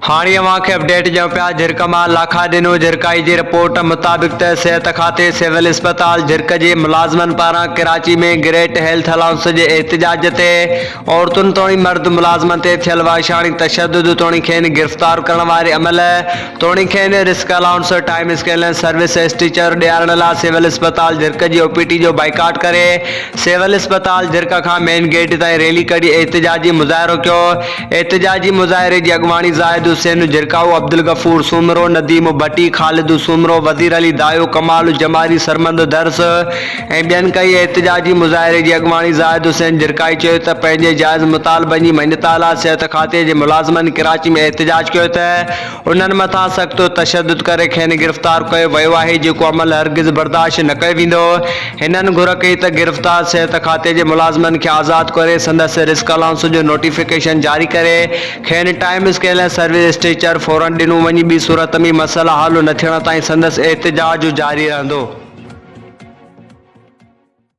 हाणे अवांखे अपडेट ॾियूं पिया झिरक मां लाखा ॾिनो झिरकाई जी रिपोर्ट मुताबिक़ त सिहत खाते सिविल अस्पताल झिरक जे मुलाज़मनि पारां कराची में ग्रेट हेल्थ अलाउंस जे एहतजाज ते औरतुनि तोड़ी मर्द मुलाज़मनि ते थियल वाछाणी तशद्दुद तोड़ी खेनि गिरफ़्तार करण वारे अमल तोड़ी खेनि risk allowance time scale service structure ॾियारण लाइ सिविल अस्पताल झिरक जी OPT जो बाइकाट करे सिविल अस्पताल झिरक खां मेन गेट ताईं रैली कढी एहतजाजी मुज़ाहिरो कयो। एहतजाजी मुज़ाहिरे जी अॻवानी ज़ाहिद हुसैन झिरकाऊ, अब्दुल गफूर सूमरो, नदीम भट्टी, ख़ालिद सूमरो, वज़ीर अली दायो, कमाल जमारी, सरमंद दर्स ऐं ॿियनि कई। एहतजाजी मुज़ाहिरे जी अॻवानी ज़ाहिद हुसैन झिरकाई चयो त पंहिंजे जाइज़ मुतालबनि जी मञता लाइ सिहत खाते जे मुलाज़मनि कराची में एहतजाज कयो त उन्हनि मथां सख़्तु तशद्दुद करे खेनि गिरफ़्तार कयो वियो आहे, जेको अमल हरगिज़ बर्दाश्त न कयो वेंदो। हिननि घुर कई त गिरफ़्तार सिहत खाते जे मुलाज़मनि खे आज़ादु करे संदसि रिस्क अलाउंस जो नोटिफिकेशन जारी करे खेनि टाइम स्केल ऐं सर्विस स्टीचर फौरन ॾिनो वञी। ॿी सूरत में मसइला हल न थियण ताईं संदसि एहतजाज जारी रहंदो।